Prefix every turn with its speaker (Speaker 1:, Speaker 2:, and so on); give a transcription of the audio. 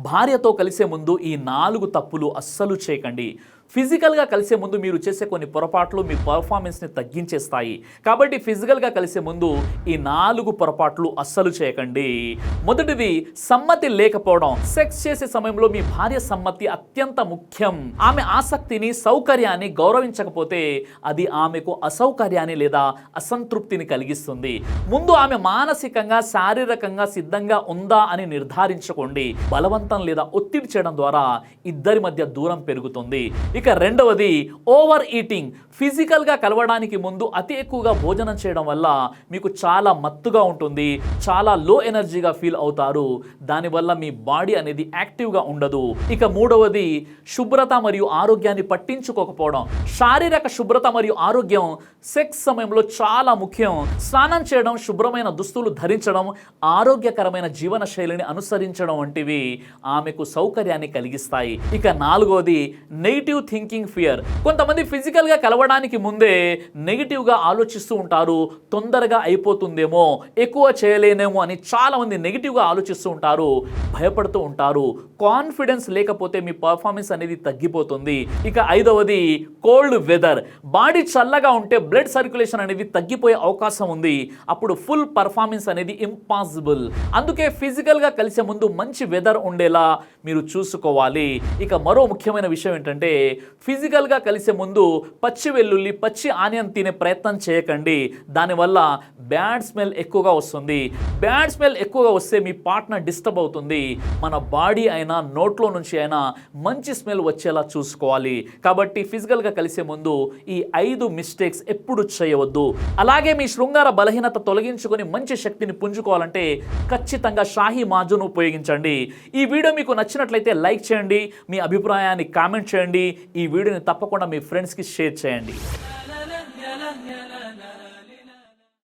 Speaker 1: భార్యతో కలిసే ముందు ఈ 4 తప్పులు అస్సలు చేయకండి. ఫిజికల్‌గా కలిసే ముందు మీరు చేసే కొన్ని పొరపాట్లు మీ పెర్ఫార్మెన్స్‌ని తగ్గించేస్తాయి. కాబట్టి ఫిజికల్‌గా కలిసే ముందు ఈ 4 పొరపాట్లు అస్సలు చేయకండి. మొదటిది సమ్మతి లేకపోవడం. సెక్స్ చేసే సమయంలో మీ భార్య సమ్మతి అత్యంత ముఖ్యం. ఆమె ఆసక్తిని, సౌకర్యాన్ని గౌరవించకపోతే అది ఆమెకు అసౌకర్యాన్ని లేదా అసంతృప్తిని కలిగిస్తుంది. ముందు ఆమె మానసికంగా, శారీరకంగా సిద్ధంగా ఉందా అని నిర్ధారించుకోండి. బలవంతం లేదా ఒత్తిడి చేయడం ద్వారా ఇద్దరి మధ్య దూరం పెరుగుతుంది. ఇక రెండవది ఓవర్ ఈటింగ్. ఫిజికల్గా కలవడానికి ముందు అతి ఎక్కువగా భోజనం చేయడం వల్ల మీకు చాలా మత్తుగా ఉంటుంది, చాలా లో ఎనర్జీగా ఫీల్ అవుతారు. దానివల్ల మీ బాడీ అనేది యాక్టివ్గా ఉండదు. ఇక మూడవది శుభ్రత మరియు ఆరోగ్యాన్ని పట్టించుకోకపోవడం. శారీరక శుభ్రత మరియు ఆరోగ్యం సెక్స్ సమయంలో చాలా ముఖ్యం. స్నానం చేయడం, శుభ్రమైన దుస్తులు ధరించడం, ఆరోగ్యకరమైన జీవన శైలిని అనుసరించడం వంటివి ఆమెకు సౌకర్యాన్ని కలిగిస్తాయి. ఇక నాలుగవది నెగిటివ్ థింకింగ్ ఫియర్. కొంతమంది ఫిజికల్గా కలవడానికి ముందే నెగిటివ్గా ఆలోచిస్తూ ఉంటారు. తొందరగా అయిపోతుందేమో, ఎక్కువ చేయలేనేమో అని చాలామంది నెగిటివ్గా ఆలోచిస్తూ ఉంటారు, భయపడుతూ ఉంటారు. కాన్ఫిడెన్స్ లేకపోతే మీ పర్ఫార్మెన్స్ అనేది తగ్గిపోతుంది. ఇక ఐదవది కోల్డ్ వెదర్. బాడీ చల్లగా ఉంటే బ్లడ్ సర్క్యులేషన్ అనేది తగ్గిపోయే అవకాశం ఉంది. అప్పుడు ఫుల్ పర్ఫార్మెన్స్ అనేది ఇంపాసిబుల్. అందుకే ఫిజికల్గా కలిసే ముందు మంచి వెదర్ ఉండేలా మీరు చూసుకోవాలి. ఇక మరో ముఖ్యమైన విషయం ఏంటంటే ఫిజికల్గా కలిసే ముందు పచ్చి వెల్లుల్లి, పచ్చి ఆనియన్ తినే ప్రయత్నం చేయకండి. దానివల్ల బ్యాడ్ స్మెల్ ఎక్కువగా వస్తుంది. బ్యాడ్ స్మెల్ ఎక్కువగా వస్తే మీ పార్ట్నర్ డిస్టర్బ్ అవుతుంది. మన బాడీ అయినా నోట్లో నుంచి అయినా మంచి స్మెల్ వచ్చేలా చూసుకోవాలి. కాబట్టి ఫిజికల్గా కలిసే ముందు ఈ 5 మిస్టేక్స్ ఎప్పుడు చేయవద్దు. అలాగే మీ శృంగార బలహీనత తొలగించుకొని మంచి శక్తిని పుంజుకోవాలంటే ఖచ్చితంగా షాహీ మాజును ఉపయోగించండి. ఈ వీడియో మీకు నచ్చినట్లయితే లైక్ చేయండి, మీ అభిప్రాయాన్ని కామెంట్ చేయండి. ఈ వీడియోని తప్పకుండా మీ ఫ్రెండ్స్కి షేర్ చేయండి.